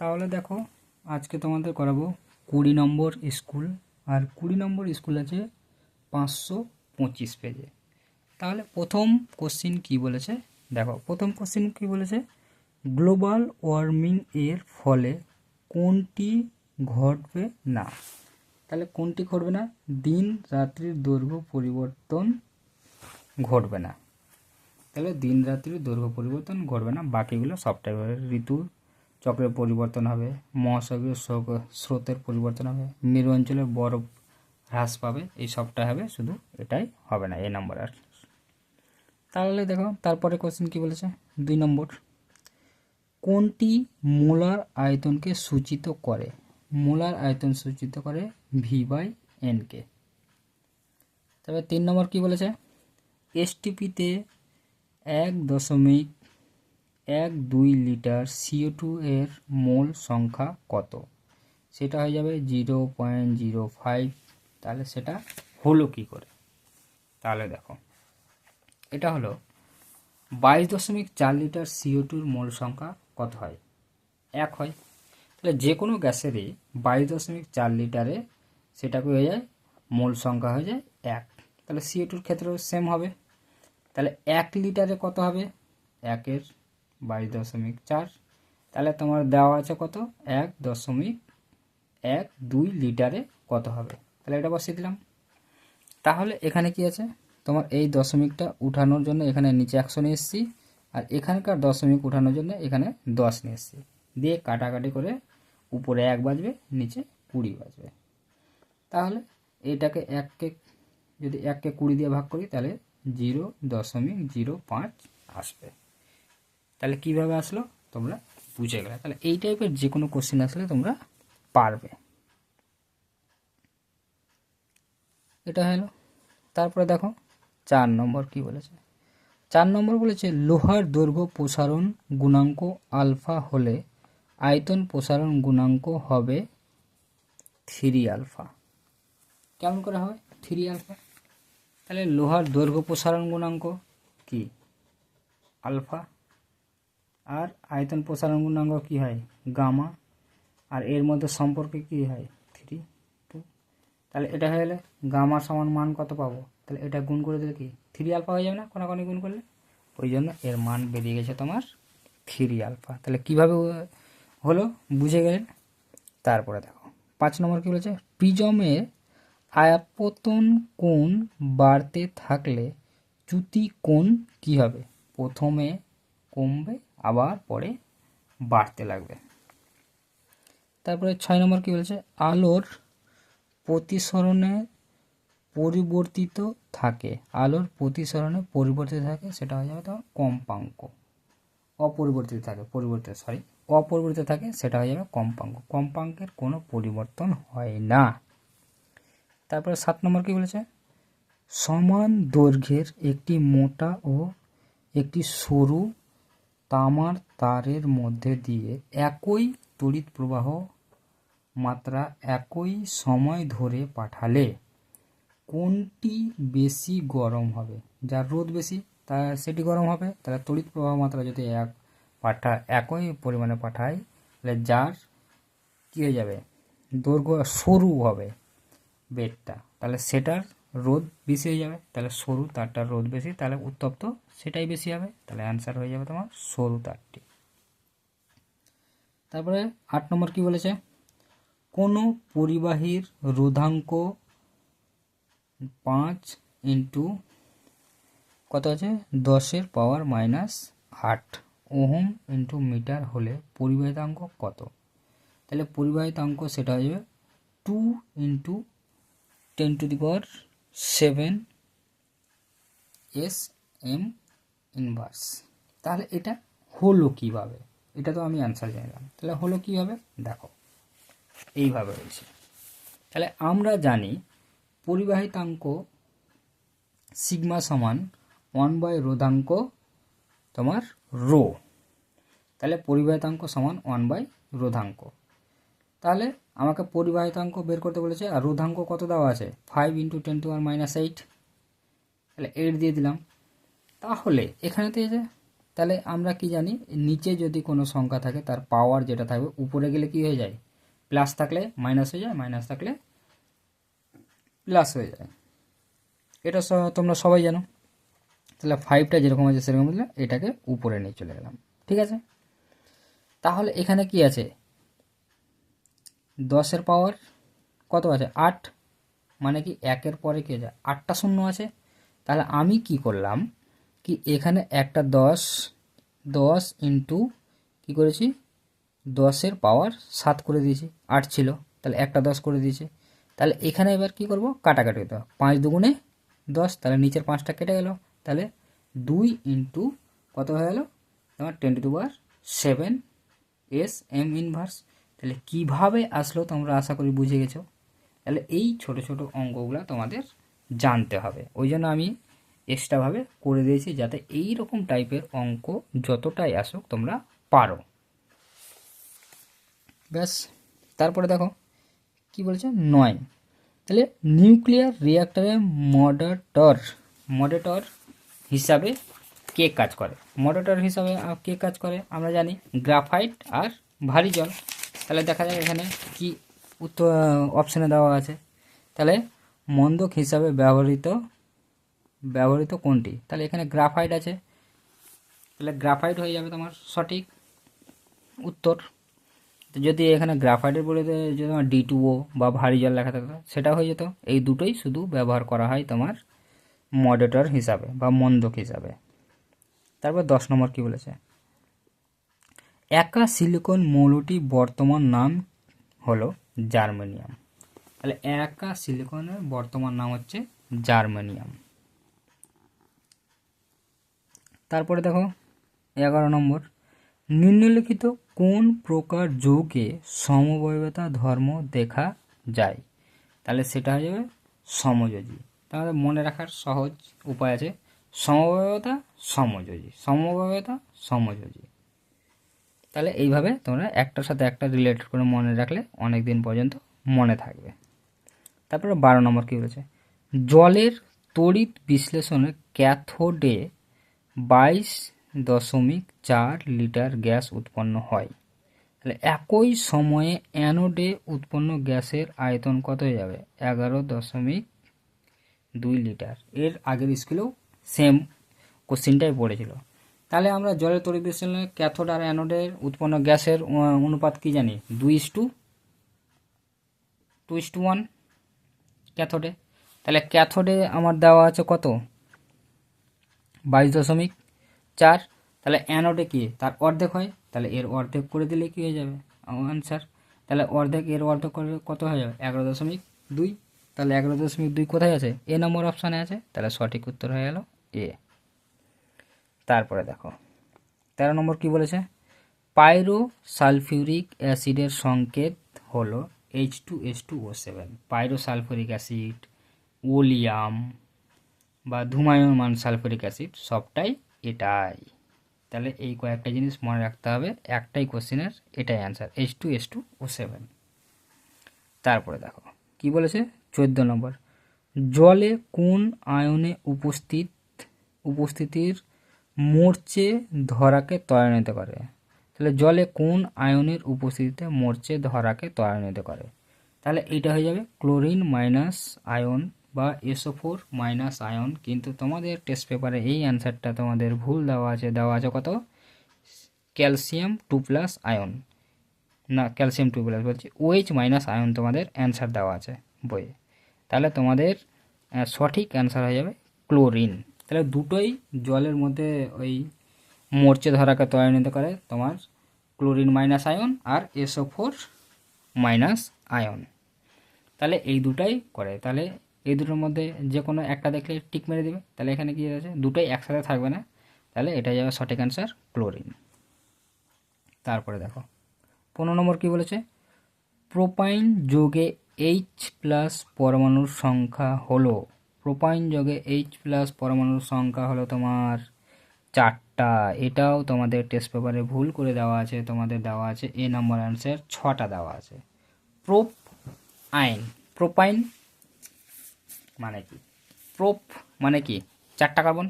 তাহলে দেখো আজকে তোমাদের করাবো 20 নম্বর স্কুল। আর 20 নম্বর স্কুল আছে 525 পেজে। তাহলে প্রথম কোশ্চিন কি বলেছে দেখো, প্রথম কোশ্চিন কি বলেছে, গ্লোবাল ওয়ার্মিং এর ফলে কোনটি ঘটবে না। তাহলে কোনটি ঘটবে না? দিন রাত্রির দৈর্ঘ্য পরিবর্তন ঘটবে না। তাহলে দিন রাত্রির দৈর্ঘ্য পরিবর্তন ঘটবে না, বাকিগুলো সবটাই হবে। ঋতুর চক্রের পরিবর্তন হবে, মহাসাগরীয় স্রোতের পরিবর্তন হবে, মেরু অঞ্চলের বরফ হ্রাস পাবে, এই সবটাই হবে, শুধু এটাই হবে না, এই নম্বর। আর তাহলে দেখো তারপরে কোশ্চেন কি বলেছে, 2 নম্বর, কোনটি মোলার আয়তনকে সূচিত করে? মোলার আয়তন সূচিত করে V/N কে। তবে 3 নম্বর কি বলেছে, এসটিপিতে 1.12 লিটার CO2 এর মোল সংখ্যা কত? সেটা হয়ে যাবে 0.05। তাহলে সেটা হলো কি করে? তাহলে দেখো এটা হলো 22.4 লিটার CO2 মোল সংখ্যা কত হয়? 1 হয়। তাহলে যে কোনো গ্যাসেরই 22.4 লিটারে সেটাকে হয়ে যায় মোল সংখ্যা হয়ে যায় 1। তাহলে CO2 ক্ষেত্রেও সেম হবে। তাহলে 1 লিটারে কত হবে? 1-এর 22.4। তাহলে তোমার দেওয়া আছে কত? 1.12 লিটারে কত হবে? তাহলে এটা বসিয়ে দিলাম। তাহলে এখানে কি আছে, তোমার এই দশমিকটা উঠানোর জন্য এখানে নিচে 100 নিয়ে এসেছি, আর এখানকার দশমিক উঠানোর জন্য এখানে 10 নিয়ে এসেছি, দিয়ে কাটাকাটি করে উপরে 1 বাজবে, নিচে 20 বাজবে। তাহলে এটাকে যদি 1কে 20 দিয়ে ভাগ করি তাহলে 0.05 আসবে। তাহলে কিভাবে আসলো তোমরা বুঝে গেলে। তাহলে এই টাইপের যে কোনো কোশ্চেন আসলে তোমরা পারবে। এটা হলো। তারপরে দেখো 4 নম্বর কি বলেছে। 4 নম্বর বলেছে লোহার দৈর্ঘ্য প্রসারণ গুণাঙ্ক আলফা হলে আয়তন প্রসারণ গুণাঙ্ক হবে 3 আলফা। কেমন করে হবে 3 আলফা? তাহলে লোহার দৈর্ঘ্য প্রসারণ গুণাঙ্ক কি? আলফা। আর আয়তন প্রসারণ গুণাঙ্ক কি হয়? গামা। আর এর মধ্যে সম্পর্কে কি হয়? 3:2। তাহলে এটা হয়ে গেলে গামা সমান মান কত পাবো? তাহলে এটা গুণ করে দিলে কি 3 আলফা হয়ে যাবে না? কোনাকুনি গুণ করলে, ওই জন্য এর মান বেরিয়ে গেছে তোমার 3 আলফা। তাহলে কিভাবে হলো বুঝে গেলেন। তারপরে দেখো 5 নম্বর কি বলেছে, প্রিজমের আয়তন কোণ বাড়তে থাকলে চ্যুতি কোণ কি হবে? প্রথমে কমবে, আবার পরে বাড়তে লাগবে। তারপরে 6 নম্বর কি বলেছে, আলোর প্রতিসরণে পরিবর্তিত থাকে। আলোর প্রতিসরণে পরিবর্তিত থাকে, সেটা হয়ে যাবে তোমার কম্পাঙ্ক। অপরিবর্তিত থাকে, অপরিবর্তিত থাকে, সেটা হয়ে যাবে কম্পাঙ্ক। কম্পাঙ্কের কোনো পরিবর্তন হয় না। তারপরে 7 নম্বর কি বলেছে, সমান দৈর্ঘ্যের একটি মোটা ও একটি সরু তামার তারের মধ্যে দিয়ে একই তড়িৎ প্রবাহ মাত্রা একই সময় ধরে পাঠালে কোনটি বেশি গরম হবে? যার রোধ বেশি তা সেটি গরম হবে। তাহলে তড়িৎ প্রবাহ মাত্রা যদি একই পরিমাণে পাঠায়, তাহলে যার কী হয়ে যাবে, দৈর্ঘ্য সরু হবে বেডটা, তাহলে সেটার রোধ বেশি হয়ে যাবে। তাহলে সরু তারটার রোধ বেশি, তাহলে উত্তপ্ত সেটাই বেশি হবে। তাহলে অ্যান্সার হয়ে যাবে তোমার সরু তারটি। তারপরে 8 নম্বর কি বলেছে, কোনো পরিবাহীর রোধাঙ্ক 5 ইন্টু কত আছে 10⁻⁸ ওহম ইন্টু মিটার হলে পরিবাহিতাঙ্ক কত? তাহলে পরিবাহিতাঙ্ক সেটা হয়ে যাবে 2 ইন্টু 10⁻7 SM ইনভার্স। তাহলে এটা হলো কিভাবে? এটা তো আমি অ্যান্সার জানলাম, তাহলে হলো কিভাবে দেখো, এইভাবে হয়েছে। তাহলে আমরা জানি পরিবাহিতাঙ্ক সিগমা সমান 1/রোধাঙ্ক তোমার রো। তাহলে পরিবাহিতাঙ্ক সমান 1/রোধাঙ্ক। তাহলে আমাকে পরিবাহিতাঙ্ক বের করতে বলেছে, আর রোধাঙ্ক কত দেওয়া আছে 5 ইন্টু 10⁻⁸। তাহলে 8 দিয়ে দিলাম। তাহলে এখানেতে যে তাহলে আমরা কি জানি, নিচে যদি কোনো সংখ্যা থাকে তার পাওয়ার যেটা থাকবে উপরে গেলে কি হয়ে যায়, প্লাস থাকলে মাইনাস হয়ে যায়, মাইনাস থাকলে প্লাস হয়ে যায়। এটা তোমরা সবাই জানো। তাহলে 5টা যেরকম আছে সেরকম দিলে এটাকে উপরে নিয়ে চলে গেলাম, ঠিক আছে। তাহলে এখানে কি আছে, 10-এর পাওয়ার কত আছে, 8, মানে কি 1-এর পরে কি আছে, 8টা শূন্য আছে। তাহলে আমি কি করলাম, কি এখানে একটা 10 ইন্টু কী করেছি, 10-এর পাওয়ার 7 করে দিয়েছি, 8 ছিল, তাহলে একটা 10 করে দিয়েছি। তাহলে এখানে এবার কি করব, কাটাকাটি করতে হবে, 5 দুগুণে 10, তাহলে নিচের 5টা কেটে গেল, তাহলে 2 ইন্টু কত হয়ে গেল তোমার 10⁻7 SM ইনভার্স। তাহলে কিভাবে আসলো তোমরা আশা করি বুঝে গেছো। তাহলে এই ছোট ছোট অঙ্কগুলো তোমাদের জানতে হবে, ওই জন্য আমি এক্সট্রাভাবে করে দিয়েছি যাতে এই রকম টাইপের অঙ্ক যতটাই আসুক তোমরা পারো। ব্যাস, তারপরে দেখো কি বলছে 9। তাহলে নিউক্লিয়ার রিঅ্যাক্টরে মডারেটর হিসাবে কে কাজ করে, মডারেটর হিসাবে কে কাজ করে আমরা জানি, গ্রাফাইট আর ভারী জল। তাহলে দেখা যায় এখানে কি উত্তর অপশানে দেওয়া আছে, তাহলে মন্দক হিসাবে ব্যবহৃত কোনটি, তাহলে এখানে গ্রাফাইট আছে, তাহলে গ্রাফাইট হয়ে যাবে তোমার সঠিক উত্তর। তো যদি এখানে গ্রাফাইটের বলে যদি তোমার D2O বা ভারী জল লেখা থাকতো সেটা হয়ে যেত। এই দুটোই শুধু ব্যবহার করা হয় তোমার মডারেটর হিসাবে বা মন্দক হিসাবে। তারপর 10 নম্বর কি বলেছে, একা সিলিকন মৌলটি বর্তমান নাম হলো জার্মেনিয়াম। তাহলে একা সিলিকনের বর্তমান নাম হচ্ছে জার্মেনিয়াম। তারপরে দেখো 11 নম্বর, নিম্নলিখিত কোন প্রকার যৌগে সমবায়বতা ধর্ম দেখা যায়, তাহলে সেটা হয়ে যাবে সমযোজী। তাহলে মনে রাখার সহজ উপায় আছে, সমবায়বতা সমযোজী। তাহলে এইভাবে তোমরা একটার সাথে একটা রিলেটেড করে মনে রাখলে অনেক দিন পর্যন্ত মনে থাকবে। তারপরে 12 নম্বর কী বলেছে, জলের তড়িৎ বিশ্লেষণে ক্যাথোডে 22.4 লিটার গ্যাস উৎপন্ন হয়। তাহলে একই সময়ে অ্যানোডে উৎপন্ন গ্যাসের আয়তন কত হয়ে যাবে, 11.2 লিটার। এর আগের স্কুলেও সেম কোশ্চিনটাই পড়েছিল। তাহলে আমরা জলের তড়িৎ বিশ্লেষণে ক্যাথোড আর অ্যানোডের উৎপন্ন গ্যাসের অনুপাত কি জানি, 2:1 ক্যাথোডে। তাহলে ক্যাথোডে আমার দেওয়া আছে কত, 22.4। তাহলে অ্যানোডে কি তার অর্ধেক হয়, তাহলে এর অর্ধেক করে দিলে কি হয়ে যাবে আনসার। তাহলে অর্ধেক এর অর্ধেক করে কত হয়ে যাবে, 11.2। তাহলে 11.2 কোথায় আছে, এ নম্বর অপশানে আছে, তাহলে সঠিক উত্তর হয়ে গেল এ। তারপরে দেখো 13 নম্বর কি বলেছে, পাইরো সালফিউরিক অ্যাসিডের সংকেত হলো H2S2O7। পাইরো সালফিউরিক অ্যাসিড, ওলিয়াম বা ধূমায়মান সালফিউরিক অ্যাসিড সবটাই এটাই। তাহলে এই কয়েকটা জিনিস মনে রাখতে হবে, একটাই কোশ্চেনের এটাই অ্যান্সার, H2S2O7। তারপরে দেখো কি বলেছে 14 নম্বর, জলে কোন আয়নে উপস্থিতির মরচে ধরাকে ত্বরান্বিত করে। তাহলে জলে কোন আয়নের উপস্থিতিতে মরচে ধরাকে ত্বরান্বিত করে, তাহলে এইটা হয়ে যাবে ক্লোরিন মাইনাস আয়ন বা SO4 মাইনাস আয়ন। কিন্তু তোমাদের টেস্ট পেপারে এই অ্যান্সারটা তোমাদের ভুল দেওয়া আছে কত, ক্যালসিয়াম 2+ আয়ন, না ক্যালসিয়াম 2+ বলছি, OH মাইনাস আয়ন তোমাদের অ্যান্সার দেওয়া আছে বইয়ে। তাহলে তোমাদের সঠিক অ্যান্সার হয়ে যাবে ক্লোরিন। তাহলে দুটোই জলের মধ্যে ওই মরচে ধরাকে ত্বরান্বিত করে, তোমার ক্লোরিন মাইনাস আয়ন আর SO4 মাইনাস আয়ন। তাহলে এই দুটাই করে, তাহলে এই দুটোর মধ্যে যে কোনো একটা দেখলে টিক মেরে দেবে। তাহলে এখানে কি আছে, দুটোই একসাথে থাকবে না, তাহলে এটা যাবে সঠিক অ্যান্সার ক্লোরিন। তারপরে দেখো 15 নম্বর কি বলেছে, প্রোপাইন যোগে H+ পরমাণুর সংখ্যা হলো, প্রোপাইন যোগে H+ পরমাণুর সংখ্যা হলো তোমার 4টা। এটাও তোমাদের টেস্ট পেপারে ভুল করে দেওয়া আছে, তোমাদের দেওয়া আছে এ নম্বর অ্যান্সার 6টা দেওয়া আছে। প্রোপাইন মানে কি, প্রোপ মানে কি 4টা কার্বন,